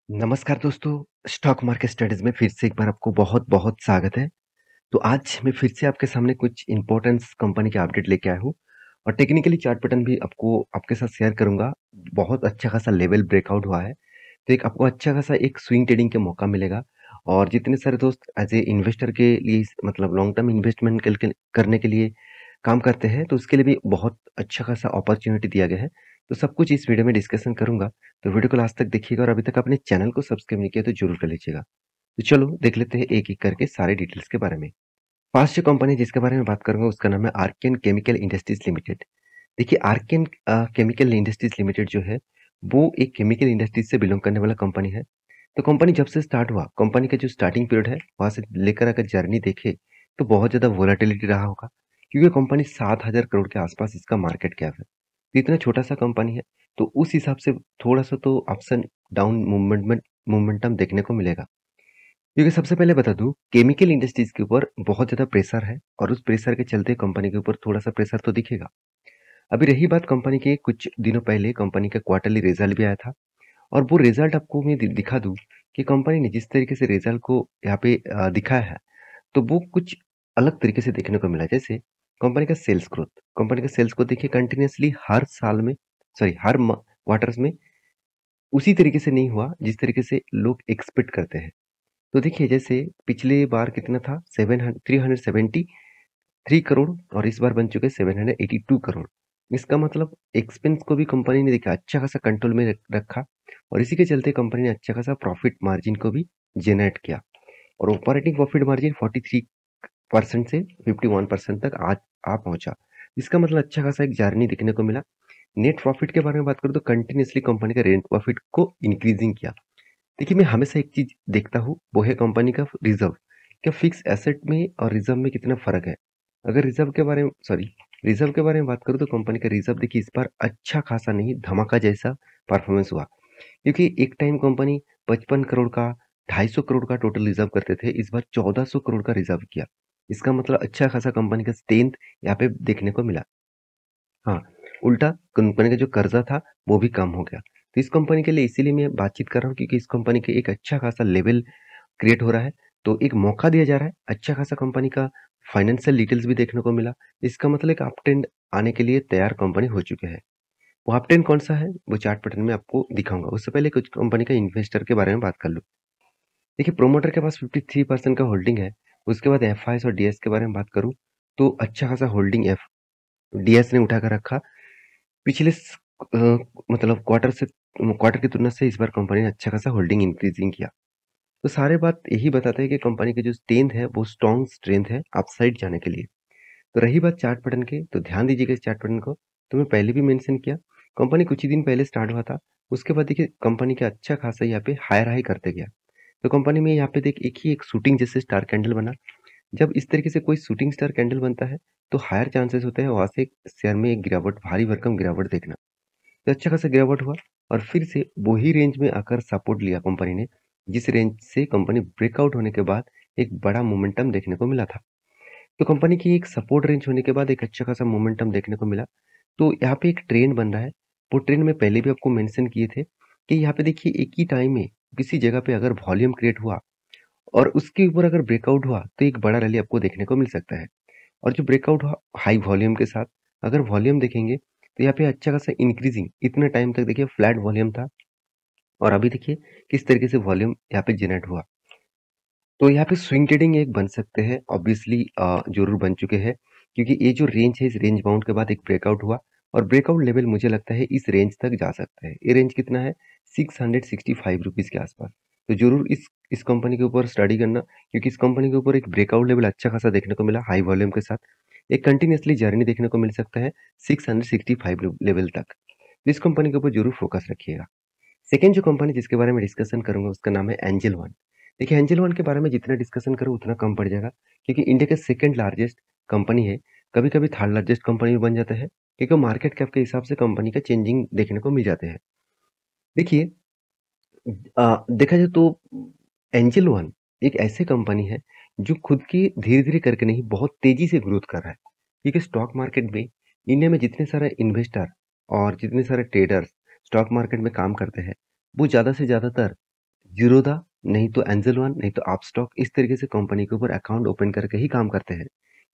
नमस्कार दोस्तों, stock market studies में फिर से एक बार आपको बहुत-बहुत स्वागत है। तो आज मैं फिर से आपके सामने कुछ इम्पोर्टेंस कंपनी के अपडेट लेके आया हूँ और टेक्निकली चार्ट पैटर्न भी आपको आपके साथ शेयर करूँगा। बहुत अच्छा खासा लेवल ब्रेकआउट हुआ है, तो एक आपको अच्छा खासा एक स्विंग ट्रेडिंग का मौका मिलेगा और जितने सारे दोस्त एज़ ए इन्वेस्टर के लिए मतलब लॉन्ग टर्म इन्वेस्टमेंट करने के लिए काम करते हैं, तो उसके लिए भी बहुत अच्छा खासा अपॉर्च्युनिटी दिया गया है। तो सब कुछ इस वीडियो में डिस्कशन करूँगा, तो वीडियो को लास्ट तक देखिएगा और अभी तक अपने चैनल को सब्सक्राइब नहीं किया तो ज़रूर कर लीजिएगा। तो चलो देख लेते हैं एक-एक करके सारे डिटेल्स के बारे में। फर्स्ट जो कंपनी जिसके बारे में बात करूँगा उसका नाम है आर्कियन केमिकल इंडस्ट्रीज़ लिमिटेड। देखिए आर्कियन केमिकल इंडस्ट्रीज़ लिमिटेड जो है, वो एक केमिकल इंडस्ट्रीज़ से बिलॉन्ग करने वाला कंपनी है। तो कंपनी जब से स्टार्ट हुआ, कंपनी का जो स्टार्टिंग पीरियड है, वहाँ से लेकर अगर जर्नी देखें, तो बहुत ज़्यादा वोलेटिलिटी रहा होगा, क्योंकि कंपनी 7,000 करोड़ के आसपास इसका मार्केट कैप है। तो इतना छोटा-सा कंपनी है, तो उस हिसाब से थोड़ा-सा तो अप्स एंड डाउन मोमेंटम देखने को मिलेगा। क्योंकि सबसे पहले बता दूँ, केमिकल इंडस्ट्रीज़ के ऊपर बहुत ज़्यादा प्रेशर है और उस प्रेशर के चलते कंपनी के ऊपर थोड़ा-सा प्रेशर तो दिखेगा। अभी रही बात कंपनी के, कुछ दिनों पहले कंपनी का क्वार्टरली रिजल्ट भी आया था और वो रिजल्ट आपको मैं दिखा दूँ कि कंपनी ने जिस तरीके से रिजल्ट को यहाँ पे दिखाया है, तो वो कुछ अलग तरीके से देखने को मिला। जैसे कंपनी का सेल्स ग्रोथ देखिए कंटिन्यूअसली हर साल में सॉरी हर क्वार्टर्स में उसी तरीके से नहीं हुआ जिस तरीके से लोग एक्सपेक्ट करते हैं। तो देखिए जैसे पिछली बार कितना था 373 करोड़ और इस बार बन चुके हैं 782 करोड़। इसका मतलब एक्सपेंस को भी कंपनी ने देखा अच्छा खासा कंट्रोल में रखा और इसी के चलते कंपनी ने अच्छा खासा प्रॉफिट मार्जिन को भी जनरेट किया और ऑपरेटिंग प्रॉफिट मार्जिन 43% से 51% तक आज आ पहुंचा। इसका मतलब अच्छा खासा एक जर्नी देखने को मिला। नेट प्रॉफिट के बारे में बात करूं तो कंटिन्यूअसली कंपनी का नेट प्रॉफिट को इंक्रीजिंग किया। देखिए मैं हमेशा एक चीज देखता हूँ, वो है कंपनी का रिजर्व। क्या फिक्स एसेट में और रिजर्व में कितना फर्क है? अगर रिजर्व के बारे में बात करूँ तो कंपनी का रिजर्व देखिए इस बार अच्छा खासा नहीं धमाका जैसा परफॉर्मेंस हुआ, क्योंकि एक टाइम कंपनी 55 करोड़ का 250 करोड़ का टोटल रिजर्व करते थे, इस बार 1400 करोड़ का रिजर्व किया। इसका मतलब अच्छा खासा कंपनी का स्ट्रेंथ यहाँ पे देखने को मिला। हाँ, उल्टा कंपनी का जो कर्जा था वो भी कम हो गया। तो इस कंपनी के लिए इसीलिए मैं बातचीत कर रहा हूँ, क्योंकि इस कंपनी के एक अच्छा खासा लेवल क्रिएट हो रहा है, तो एक मौका दिया जा रहा है, अच्छा खासा कंपनी का फाइनेंशियल डिटेल्स भी देखने को मिला। इसका मतलब एक अप ट्रेंड आने के लिए तैयार कंपनी हो चुके हैं। वो अप ट्रेंड कौन-सा है, वो चार्ट पैटर्न में आपको दिखाऊँगा। उससे पहले कुछ कंपनी का इन्वेस्टर के बारे में बात कर लूँ। देखिए प्रोमोटर के पास 53% का होल्डिंग है। उसके बाद एफआईज़ और डीएस के बारे में बात करूँ, तो अच्छा खासा होल्डिंग एफ डीएस ने उठा कर रखा। पिछले अ, मतलब क्वार्टर की तुलना से इस बार कंपनी ने अच्छा खासा होल्डिंग इंक्रीजिंग किया। तो सारे बात यही बताते हैं कि कंपनी की जो स्ट्रेंथ है वो स्ट्रॉन्ग स्ट्रेंथ है अपसाइड जाने के लिए। तो रही बात चार्ट पैटर्न की, तो ध्यान दीजिएगा इस चार्ट पैटर्न को। तो मैं पहले भी मेंशन किया, कंपनी कुछ ही दिन पहले स्टार्ट हुआ था। उसके बाद देखिए कंपनी का अच्छा खासा यहाँ पे हायर हाई करते गया। तो कंपनी में यहाँ पे एक शूटिंग जैसे स्टार कैंडल बना। जब इस तरीके से कोई शूटिंग स्टार कैंडल बनता है, तो हायर चांसेस होते हैं वहाँ से शेयर में एक गिरावट, भारी भरकम गिरावट देखना। तो अच्छा खासा गिरावट हुआ और फिर से वही रेंज में आकर सपोर्ट लिया कंपनी ने, जिस रेंज से कंपनी ब्रेकआउट होने के बाद एक बड़ा मोमेंटम देखने को मिला था। तो कंपनी की एक सपोर्ट रेंज होने के बाद एक अच्छा खासा मोमेंटम देखने को मिला। तो यहाँ पे एक ट्रेंड बन रहा है। वो ट्रेंड में पहले भी आपको मेंशन किए थे कि यहाँ पे देखिए एक ही टाइम में किसी जगह पे अगर वॉल्यूम क्रिएट हुआ और उसके ऊपर अगर ब्रेकआउट हुआ, तो एक बड़ा रैली आपको देखने को मिल सकता है। और जो ब्रेकआउट हुआ हाई वॉल्यूम के साथ, अगर वॉल्यूम देखेंगे तो यहाँ पे अच्छा खासा इंक्रीजिंग, इतने टाइम तक देखिए फ्लैट वॉल्यूम था और अभी देखिए किस तरीके से वॉल्यूम यहाँ पे जनरेट हुआ। तो यहाँ पे स्विंग ट्रेडिंग एक बन सकते हैं, ऑब्वियसली ज़रूर बन चुके हैं, क्योंकि ये जो रेंज है इस रेंज बाउंड के बाद एक ब्रेकआउट हुआ और ब्रेकआउट लेवल मुझे लगता है इस रेंज तक जा सकता है। ये रेंज कितना है? 665 रुपीज़ के आसपास। तो ज़रूर इस कंपनी के ऊपर स्टडी करना, क्योंकि इस कंपनी के ऊपर एक ब्रेकआउट लेवल अच्छा खासा देखने को मिला हाई वॉल्यूम के साथ। एक कंटिन्यूअसली जर्नी देखने को मिल सकता है 665 लेवल तक। तो इस कंपनी के ऊपर ज़रूर फोकस रखिएगा। सेकंड जो कंपनी जिसके बारे में डिस्कशन करूँगा उसका नाम है एंजल वन। देखिए एंजल वन के बारे में जितना डिस्कशन करूँ उतना कम पड़ जाएगा, क्योंकि इंडिया का सेकंड लार्जेस्ट कंपनी है। कभी-कभी थर्ड लार्जेस्ट कंपनी भी बन जाता है, क्योंकि मार्केट कैप के हिसाब से कंपनी का चेंजिंग देखने को मिल जाते हैं। देखिए देखा जाए तो एंजल वन एक ऐसी कंपनी है जो खुद की धीरे-धीरे करके नहीं बहुत तेज़ी से ग्रोथ कर रहा है। क्योंकि स्टॉक मार्केट में इंडिया में जितने सारे इन्वेस्टर और जितने सारे ट्रेडर्स स्टॉक मार्केट में काम करते हैं, वो ज़्यादा से ज़्यादातर जीरोधा, नहीं तो एंजल वन, नहीं तो अपस्टॉक, इस तरीके से कंपनी के ऊपर अकाउंट ओपन करके ही काम करते हैं।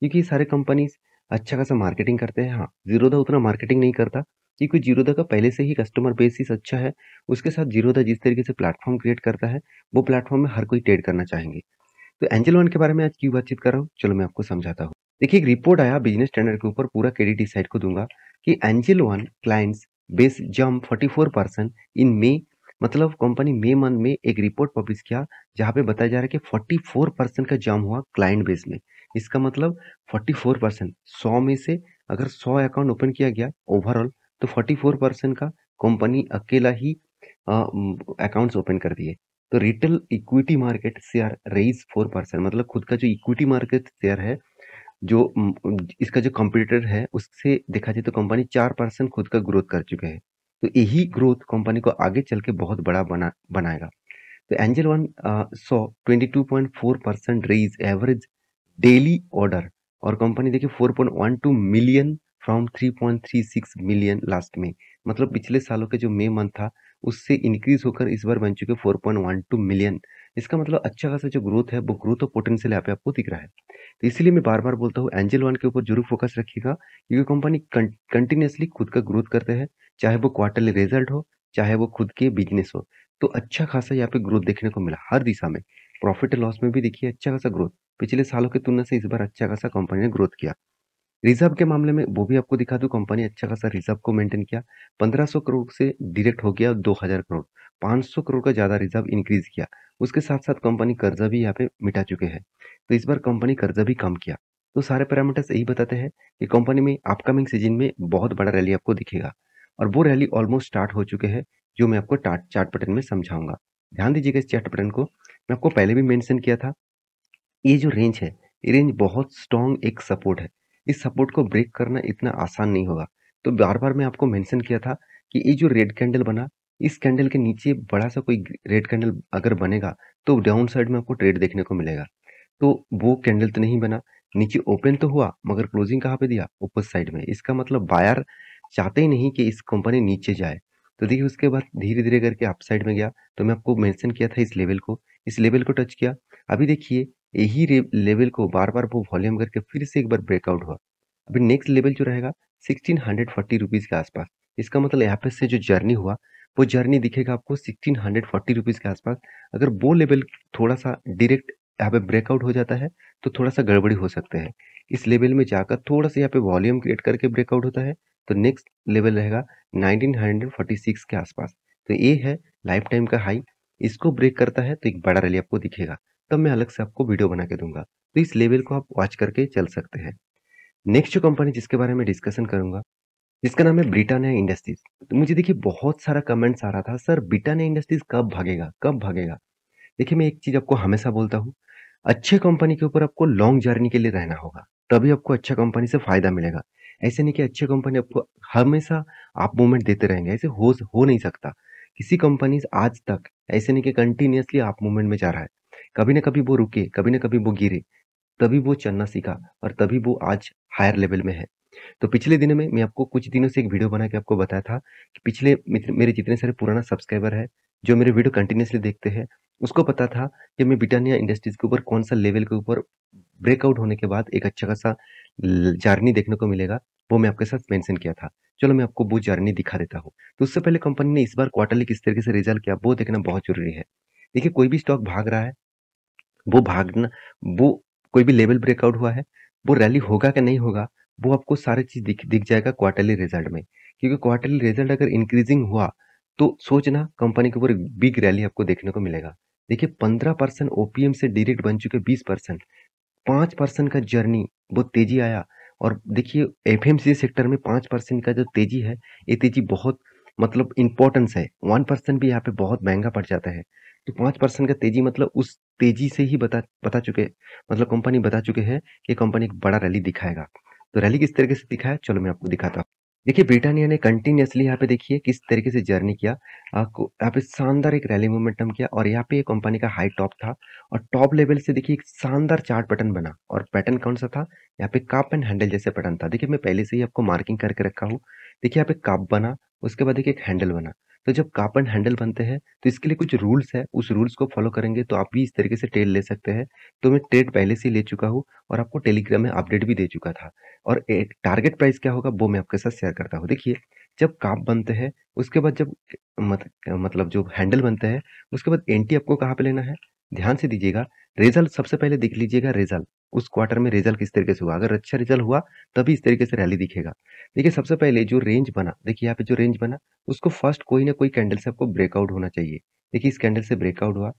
क्योंकि ये सारे कंपनीज अच्छा खासा मार्केटिंग करते हैं। हाँ, जीरोधा उतना मार्केटिंग नहीं करता, क्योंकि जीरोधा का पहले से ही कस्टमर बेसिस अच्छा है। उसके साथ जीरोधा जिस तरीके से प्लेटफॉर्म क्रिएट करता है, वो प्लेटफॉर्म में हर कोई ट्रेड करना चाहेंगे। तो एंजल वन के बारे में आज क्यों बातचीत कर रहा हूँ, चलो मैं आपको समझाता हूँ। देखिए, एक रिपोर्ट आया बिजनेस स्टैंडर्ड के ऊपर, पूरा क्रेडिट इस साइड को दूंगा, कि angel one clients base jump 44% इन मे। मतलब कंपनी मई मंथ में एक रिपोर्ट पब्लिश किया, जहां पे बताया जा रहा है कि 44% का जंप हुआ क्लाइंट बेस में। इसका मतलब 44%, 100 में से अगर 100 अकाउंट ओपन किया गया ओवरऑल, तो 44% का कंपनी अकेला ही अकाउंट्स ओपन कर दिए। तो retail equity market share raise 4%, मतलब खुद का जो इक्विटी मार्केट शेयर है, जो इसका जो कंपटीटर है, उससे देखा जाए तो कंपनी 4% खुद का ग्रोथ कर चुके हैं। तो यही ग्रोथ कंपनी को आगे चल के बहुत बड़ा बनाएगा। तो एंजल वन सौ 22.4% रेज एवरेज डेली ऑर्डर, और कंपनी देखिए 4.12 मिलियन फ्रॉम 3.36 मिलियन लास्ट में। मतलब पिछले सालों के जो मई मंथ था, उससे इंक्रीज होकर इस बार बन चुके 4.12 मिलियन। इसका मतलब अच्छा खासा जो ग्रोथ है, वो ग्रोथ और पोटेंशियल यहाँ पे आपको दिख रहा है। तो इसीलिए मैं बार बार बोलता हूँ, एंजल वन के ऊपर जरूर फोकस रखिएगा, क्योंकि कंपनी कंटिन्यूसली खुद का ग्रोथ करते हैं। चाहे वो क्वार्टरली रिजल्ट हो, चाहे वो खुद के बिजनेस हो, तो अच्छा खासा यहाँ पे ग्रोथ देखने को मिला हर दिशा में। प्रॉफिट एंड लॉस में भी देखिए अच्छा खासा ग्रोथ, पिछले सालों की तुलना से इस बार अच्छा खासा कंपनी ने ग्रोथ किया। रिजर्व के मामले में वो भी आपको दिखा दूं, कंपनी अच्छा खासा रिजर्व को मेंटेन किया। 1500 करोड़ से डायरेक्ट हो गया 2000 करोड़, 500 करोड़ का ज्यादा रिजर्व इंक्रीज किया। उसके साथ साथ कंपनी कर्जा भी यहाँ पे मिटा चुके हैं, तो इस बार कंपनी कर्जा भी कम किया। तो सारे पैरामीटर्स यही बताते हैं कि कंपनी में अपकमिंग सीजन में बहुत बड़ा रैली आपको दिखेगा, और वो रैली ऑलमोस्ट स्टार्ट हो चुके हैं, जो मैं आपको चार्ट पैटर्न में समझाऊंगा। ध्यान दीजिएगा इस चार्ट पैटर्न को, मैं आपको पहले भी मेंशन किया था। ये जो रेंज है, ये रेंज बहुत स्ट्रॉन्ग एक सपोर्ट है। इस सपोर्ट को ब्रेक करना इतना आसान नहीं होगा। तो बार बार मैं आपको मेंशन किया था कि ये जो रेड कैंडल बना, इस कैंडल के नीचे बड़ा सा कोई रेड कैंडल अगर बनेगा, तो डाउन साइड में आपको ट्रेड देखने को मिलेगा। तो वो कैंडल तो नहीं बना, नीचे ओपन तो हुआ, मगर क्लोजिंग कहाँ पे दिया, ऊपर साइड में। इसका मतलब बायर चाहते ही नहीं कि इस कंपनी नीचे जाए। तो देखिए उसके बाद धीरे धीरे करके अप साइड में गया। तो मैं आपको मेंशन किया था इस लेवल को, इस लेवल को टच किया। अभी देखिए यही लेवल को बार बार वो वॉल्यूम करके फिर से एक बार ब्रेकआउट हुआ। अभी नेक्स्ट लेवल जो रहेगा 1640 के आसपास। इसका मतलब यहाँ पे से जो जर्नी हुआ, वो जर्नी दिखेगा आपको 1640 के आसपास। अगर वो लेवल थोड़ा सा डायरेक्ट यहाँ पे ब्रेकआउट हो जाता है, तो थोड़ा सा गड़बड़ी हो सकते हैं। इस लेवल में जाकर थोड़ा सा यहाँ पे वॉल्यूम क्रिएट करके ब्रेकआउट होता है, तो नेक्स्ट लेवल रहेगा 1946 के आसपास। तो ये है लाइफ टाइम का हाई। इसको ब्रेक करता है तो एक बड़ा रैली आपको दिखेगा, तब मैं अलग से आपको वीडियो बना के दूंगा। तो इस लेवल को आप वॉच करके चल सकते हैं। नेक्स्ट जो कंपनी जिसके बारे में डिस्कशन करूंगा, जिसका नाम है ब्रिटानिया इंडस्ट्रीज। तो मुझे देखिए बहुत सारा कमेंट्स आ रहा था, सर ब्रिटानिया इंडस्ट्रीज कब भागेगा, कब भागेगा। देखिए मैं एक चीज आपको हमेशा बोलता हूँ, अच्छे कंपनी के ऊपर आपको लॉन्ग जर्नी के लिए रहना होगा, तभी आपको अच्छा कंपनी से फायदा मिलेगा। ऐसे नहीं कि अच्छे कंपनी आपको हमेशा आप मूवमेंट देते रहेंगे, ऐसे हो नहीं सकता। किसी कंपनी आज तक ऐसे नहीं कि कंटिन्यूअसली आप मूवमेंट में जा रहा है, कभी ना कभी वो रुके, कभी ना कभी वो गिरे, तभी वो चलना सीखा, और तभी वो आज हायर लेवल में है। तो पिछले दिनों में मैं आपको कुछ दिनों से एक वीडियो बना के आपको बताया था कि पिछले मेरे जितने सारे पुराना सब्सक्राइबर है, जो मेरे वीडियो कंटिन्यूअसली देखते हैं, उसको पता था कि मैं ब्रिटानिया इंडस्ट्रीज के ऊपर कौन सा लेवल के ऊपर ब्रेकआउट होने के बाद एक अच्छा खासा जर्नी देखने को मिलेगा, वो मैं आपके साथ मेंशन किया था। चलो मैं आपको वो जर्नी दिखा देता हूँ। तो उससे पहले कंपनी ने इस बार क्वार्टरली किस तरीके से रिजल्ट किया, वो देखना बहुत जरूरी है। देखिए कोई भी स्टॉक भाग रहा है, वो भागना, वो कोई भी लेवल ब्रेकआउट हुआ है, वो रैली होगा कि नहीं होगा, वो आपको सारी चीज दिख दिख जाएगा क्वार्टरली रिजल्ट में। क्योंकि क्वार्टरली रिजल्ट अगर इंक्रीजिंग हुआ, तो सोचना कंपनी के ऊपर एक बिग रैली आपको देखने को मिलेगा। देखिए 15% ओपीएम से डायरेक्ट बन चुके 20%, 5% का जर्नी, वो तेजी आया। और देखिए एफएमसीजी सेक्टर में 5% का जो तेजी है, ये तेजी बहुत मतलब इंपॉर्टेंस है। 1% भी यहाँ पे बहुत महंगा पड़ जाता है। तो 5% का तेजी मतलब उस तेजी से ही बता बता चुके, मतलब कंपनी बता चुके हैं कि कंपनी एक बड़ा रैली दिखाएगा। तो रैली किस तरीके से दिखाया, चलो मैं आपको दिखाता हूँ। देखिए ब्रिटानिया ने कंटिन्यूअसली यहाँ पे देखिए किस तरीके से जर्नी किया। आपको यहाँ पे शानदार एक रैली मोमेंटम किया, और यहाँ पे कंपनी का हाई टॉप था, और टॉप लेवल से देखिए एक शानदार चार्ट पैटर्न बना। और पैटर्न कौन सा था, यहाँ पे कप एंड हैंडल जैसे पैटर्न था। देखिए मैं पहले से ही आपको मार्किंग करके रखा हूँ। देखिए यहाँ पे कप बना, उसके बाद देखिए एक हैंडल बना। तो जब कार्बन हैंडल बनते हैं तो इसके लिए कुछ रूल्स है, उस रूल्स को फॉलो करेंगे तो आप भी इस तरीके से ट्रेड ले सकते हैं। तो मैं ट्रेड पहले से ही ले चुका हूँ और आपको टेलीग्राम में अपडेट भी दे चुका था। और टारगेट प्राइस क्या होगा वो मैं आपके साथ शेयर करता हूँ। देखिए, जब काप बनते हैं उसके बाद जब मतलब जो हैंडल बनते हैं उसके बाद एंटी आपको कहाँ पे लेना है, ध्यान से दीजिएगा। रिजल्ट सबसे पहले देख लीजिएगा, रिजल्ट उस क्वार्टर में रिजल्ट किस तरीके से हुआ। अगर अच्छा रिजल्ट हुआ तभी इस तरीके से रैली दिखेगा। देखिए, सबसे पहले जो रेंज बना, देखिए यहाँ पे जो रेंज बना उसको फर्स्ट कोई ना कोई कैंडल से आपको ब्रेकआउट होना चाहिए। देखिए, इस कैंडल से ब्रेकआउट हुआ,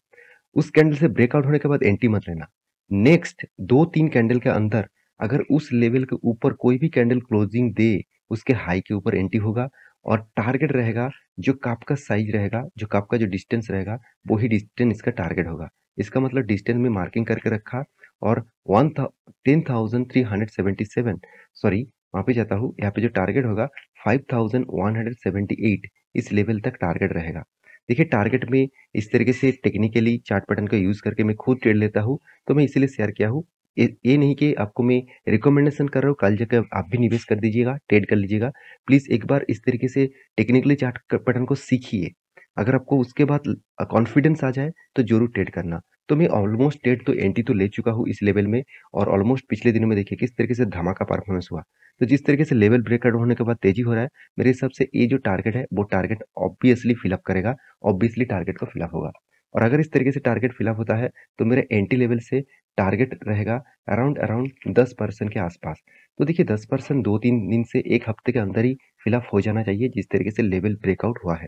उस कैंडल से ब्रेकआउट होने के बाद एंटी मत लेना। नेक्स्ट 2-3 कैंडल के अंदर अगर उस लेवल के ऊपर कोई भी कैंडल क्लोजिंग दे, उसके हाई के ऊपर एंटी होगा और टारगेट रहेगा जो काप का साइज रहेगा, जो काप का जो डिस्टेंस रहेगा, वो ही डिस्टेंस इसका टारगेट होगा। इसका मतलब डिस्टेंस में मार्किंग करके रखा और 10,377, सॉरी वहाँ पे जाता हूँ, यहाँ पे जो टारगेट होगा 5,178, इस लेवल तक टारगेट रहेगा। देखिए, टारगेट में इस तरीके से टेक्निकली चार्ट पैटर्न का यूज़ करके मैं खुद ट्रेड लेता हूँ, तो मैं इसीलिए शेयर किया हूँ। ये नहीं कि आपको मैं रिकमेंडेशन कर रहा हूँ, कल जाके आप भी निवेश कर दीजिएगा, ट्रेड कर लीजिएगा। प्लीज़ एक बार इस तरीके से टेक्निकली चार्ट पैटर्न को सीखिए। अगर आपको उसके बाद कॉन्फिडेंस आ जाए तो ज़रूर ट्रेड करना। तो मैं ऑलमोस्ट ट्रेड तो एंटी तो ले चुका हूँ इस लेवल में और ऑलमोस्ट पिछले दिनों में देखिए किस तरीके से धमाका परफॉर्मेंस हुआ। तो जिस तरीके से लेवल ब्रेकआउट होने के बाद तेज़ी हो रहा है, मेरे हिसाब से ये जो टारगेट है, वो टारगेट ऑब्वियसली फिल अप करेगा, ऑब्वियसली टारगेट को फिल अप होगा। और अगर इस तरीके से टारगेट फिल अप होता है, तो मेरे एंटी लेवल से टारगेट रहेगा अराउंड अराउंड 10% के आसपास। तो देखिए 10% 2-3 दिन से 1 हफ्ते के अंदर ही फिल अप हो जाना चाहिए, जिस तरीके से लेवल ब्रेकआउट हुआ है।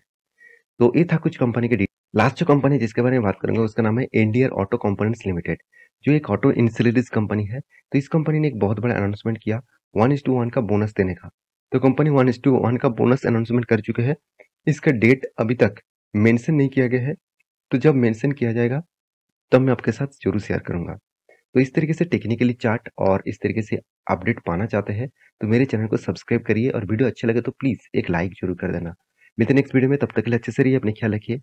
तो ये था कुछ कंपनी के लास्ट जो कंपनी जिसके बारे में बात करेंगे उसका नाम है इंडियन ऑटो कंपोनेंट्स लिमिटेड, जो एक ऑटो इंसुलेटर्स कंपनी है। तो इस कंपनी ने एक बहुत बड़ा अनाउंसमेंट किया 1:1 का बोनस देने का। तो कंपनी 1:1 का बोनस अनाउंसमेंट कर चुके हैं। इसका डेट अभी तक मेंशन नहीं किया गया है, तो जब मेंशन किया जाएगा तब मैं आपके साथ जरूर शेयर करूंगा। तो इस तरीके से टेक्निकली चार्ट और इस तरीके से अपडेट पाना चाहते हैं तो मेरे चैनल को सब्सक्राइब करिए और वीडियो अच्छे लगे तो प्लीज एक लाइक जरूर कर देना। मिलते हैं नेक्स्ट वीडियो में, तब तक के लिए अच्छे से रहिए, अपने ख्याल रखिए।